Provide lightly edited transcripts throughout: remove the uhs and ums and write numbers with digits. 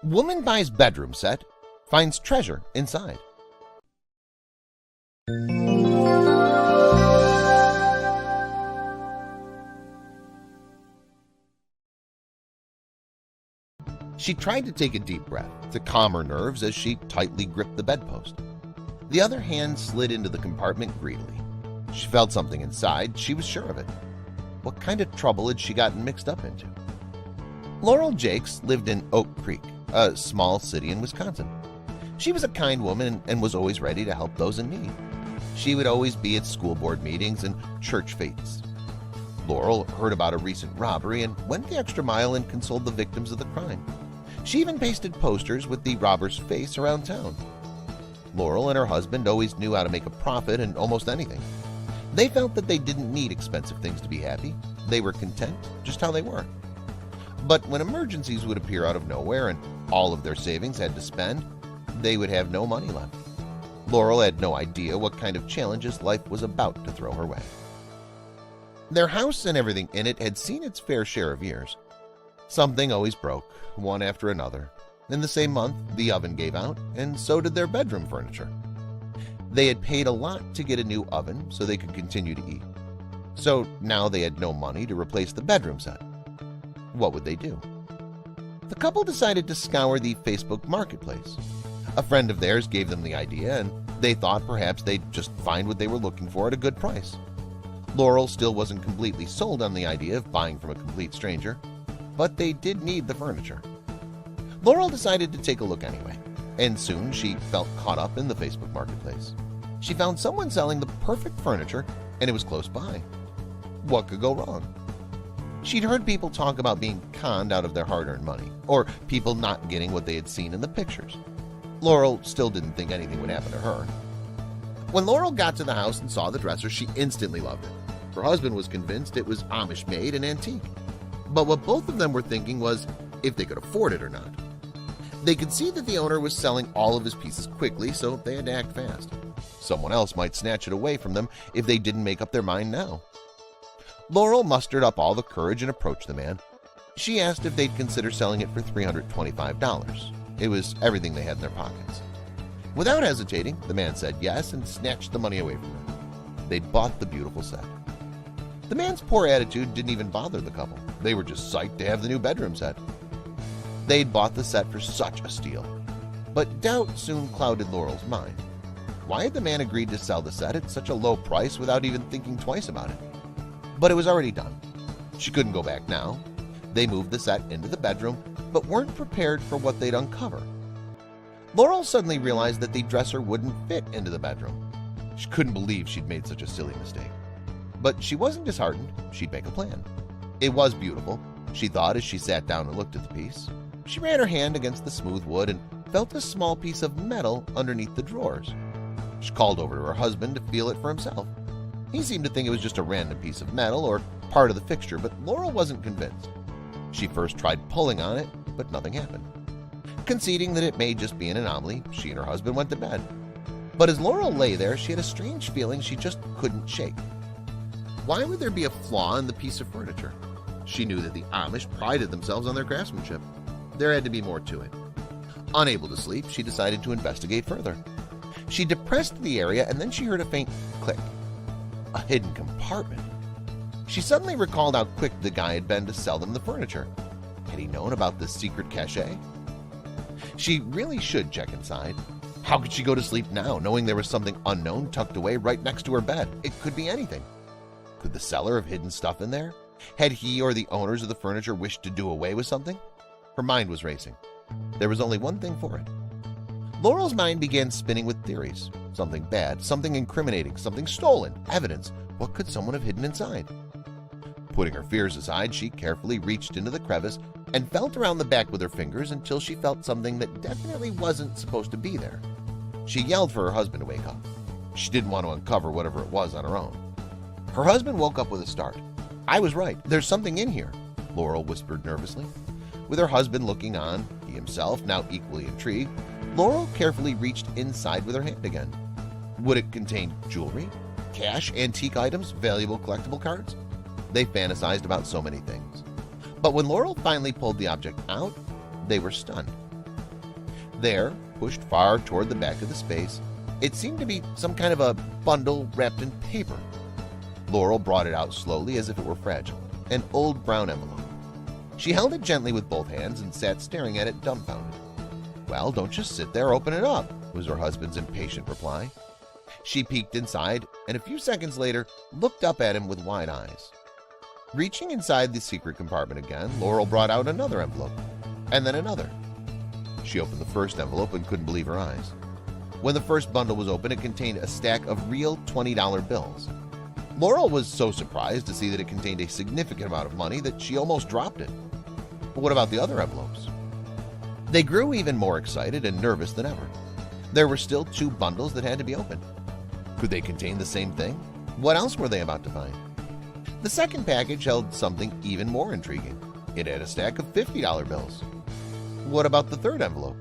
Woman buys bedroom set, finds treasure inside. She tried to take a deep breath to calm her nerves as she tightly gripped the bedpost. The other hand slid into the compartment greedily. She felt something inside, she was sure of it. What kind of trouble had she gotten mixed up into? Laurel Jakes lived in Oak Creek, a small city in Wisconsin. She was a kind woman and was always ready to help those in need. She would always be at school board meetings and church fetes. Laurel heard about a recent robbery and went the extra mile and consoled the victims of the crime. She even pasted posters with the robber's face around town. Laurel and her husband always knew how to make a profit in almost anything. They felt that they didn't need expensive things to be happy. They were content just how they were. But when emergencies would appear out of nowhere and all of their savings had to spend, they would have no money left. Laurel had no idea what kind of challenges life was about to throw her way. Their house and everything in it had seen its fair share of years. Something always broke, one after another. In the same month, the oven gave out, and so did their bedroom furniture. They had paid a lot to get a new oven so they could continue to eat. So now they had no money to replace the bedroom set. What would they do? The couple decided to scour the Facebook marketplace. A friend of theirs gave them the idea, and they thought perhaps they'd just find what they were looking for at a good price. Laurel still wasn't completely sold on the idea of buying from a complete stranger, but they did need the furniture. Laurel decided to take a look anyway, and soon she felt caught up in the Facebook marketplace. She found someone selling the perfect furniture, and it was close by. What could go wrong? She'd heard people talk about being conned out of their hard-earned money, or people not getting what they had seen in the pictures. Laurel still didn't think anything would happen to her. When Laurel got to the house and saw the dresser, she instantly loved it. Her husband was convinced it was Amish-made and antique. But what both of them were thinking was if they could afford it or not. They could see that the owner was selling all of his pieces quickly, so they had to act fast. Someone else might snatch it away from them if they didn't make up their mind now. Laurel mustered up all the courage and approached the man. She asked if they'd consider selling it for $325. It was everything they had in their pockets. Without hesitating, the man said yes and snatched the money away from them. They'd bought the beautiful set. The man's poor attitude didn't even bother the couple. They were just psyched to have the new bedroom set. They'd bought the set for such a steal. But doubt soon clouded Laurel's mind. Why had the man agreed to sell the set at such a low price without even thinking twice about it? But it was already done. She couldn't go back now. They moved the set into the bedroom, but weren't prepared for what they'd uncover. Laurel suddenly realized that the dresser wouldn't fit into the bedroom. She couldn't believe she'd made such a silly mistake. But she wasn't disheartened. She'd make a plan. It was beautiful, she thought as she sat down and looked at the piece. She ran her hand against the smooth wood and felt a small piece of metal underneath the drawers. She called over to her husband to feel it for himself. He seemed to think it was just a random piece of metal or part of the fixture, but Laurel wasn't convinced. She first tried pulling on it, but nothing happened. Conceding that it may just be an anomaly, she and her husband went to bed. But as Laurel lay there, she had a strange feeling she just couldn't shake. Why would there be a flaw in the piece of furniture? She knew that the Amish prided themselves on their craftsmanship. There had to be more to it. Unable to sleep, she decided to investigate further. She depressed the area and then she heard a faint click. A hidden compartment. She suddenly recalled how quick the guy had been to sell them the furniture. Had he known about this secret cachet? She really should check inside. How could she go to sleep now, knowing there was something unknown tucked away right next to her bed? It could be anything. Could the seller have hidden stuff in there? Had he or the owners of the furniture wished to do away with something? Her mind was racing. There was only one thing for it. Laurel's mind began spinning with theories. Something bad, something incriminating, something stolen, evidence. What could someone have hidden inside? Putting her fears aside, she carefully reached into the crevice and felt around the back with her fingers until she felt something that definitely wasn't supposed to be there. She yelled for her husband to wake up. She didn't want to uncover whatever it was on her own. Her husband woke up with a start. "I was right. There's something in here," Laurel whispered nervously. With her husband looking on, he himself now equally intrigued, Laurel carefully reached inside with her hand again. Would it contain jewelry, cash, antique items, valuable collectible cards? They fantasized about so many things. But when Laurel finally pulled the object out, they were stunned. There, pushed far toward the back of the space, it seemed to be some kind of a bundle wrapped in paper. Laurel brought it out slowly as if it were fragile, an old brown envelope. She held it gently with both hands and sat staring at it dumbfounded. "Well, don't just sit there, open it up," was her husband's impatient reply. She peeked inside and a few seconds later looked up at him with wide eyes. Reaching inside the secret compartment again, Laurel brought out another envelope, and then another. She opened the first envelope and couldn't believe her eyes. When the first bundle was open, it contained a stack of real $20 bills. Laurel was so surprised to see that it contained a significant amount of money that she almost dropped it. But what about the other envelopes? They grew even more excited and nervous than ever. There were still 2 bundles that had to be opened. Could they contain the same thing? What else were they about to find? The second package held something even more intriguing. It had a stack of $50 bills. What about the third envelope?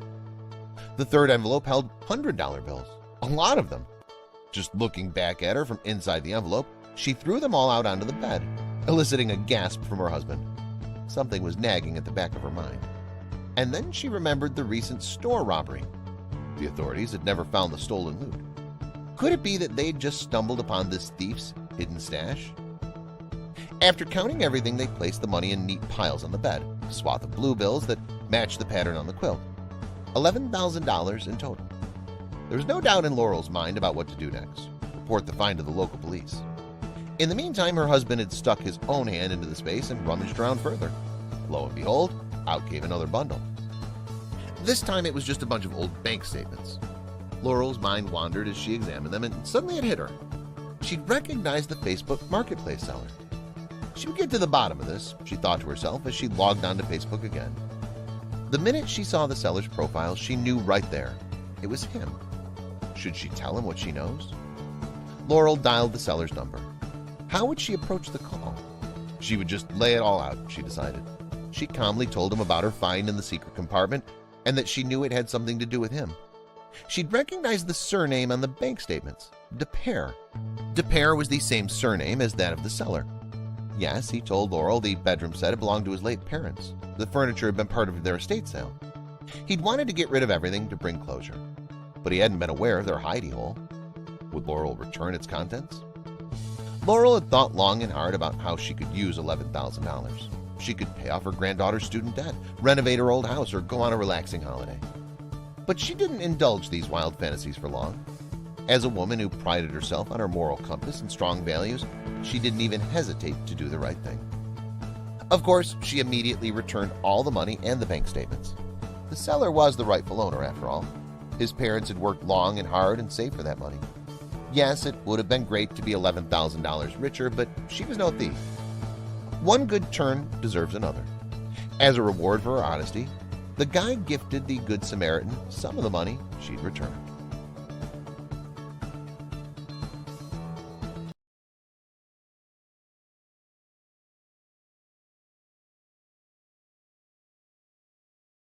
The third envelope held $100 bills, a lot of them. Just looking back at her from inside the envelope, she threw them all out onto the bed, eliciting a gasp from her husband. Something was nagging at the back of her mind. And then she remembered the recent store robbery. The authorities had never found the stolen loot. Could it be that they'd just stumbled upon this thief's hidden stash? After counting everything, they placed the money in neat piles on the bed, a swath of blue bills that matched the pattern on the quilt. $11,000 in total. There was no doubt in Laurel's mind about what to do next. Report the find to the local police. In the meantime, her husband had stuck his own hand into the space and rummaged around further. Lo and behold, out came another bundle. This time it was just a bunch of old bank statements. Laurel's mind wandered as she examined them, and suddenly it hit her. She'd recognized the Facebook Marketplace seller. She would get to the bottom of this, she thought to herself as she logged onto Facebook again. The minute she saw the seller's profile, she knew right there. It was him. Should she tell him what she knows? Laurel dialed the seller's number. How would she approach the call? She would just lay it all out, she decided. She calmly told him about her find in the secret compartment and that she knew it had something to do with him. She'd recognized the surname on the bank statements, DePere. DePere was the same surname as that of the seller. Yes, he told Laurel the bedroom set had belonged to his late parents. The furniture had been part of their estate sale. He'd wanted to get rid of everything to bring closure, but he hadn't been aware of their hidey hole. Would Laurel return its contents? Laurel had thought long and hard about how she could use $11,000. She could pay off her granddaughter's student debt, renovate her old house, or go on a relaxing holiday. But she didn't indulge these wild fantasies for long. As a woman who prided herself on her moral compass and strong values, she didn't even hesitate to do the right thing. Of course, she immediately returned all the money and the bank statements. The seller was the rightful owner, after all. His parents had worked long and hard and saved for that money. Yes, it would have been great to be $11,000 richer, but she was no thief. One good turn deserves another. As a reward for her honesty, the guy gifted the Good Samaritan some of the money she'd returned.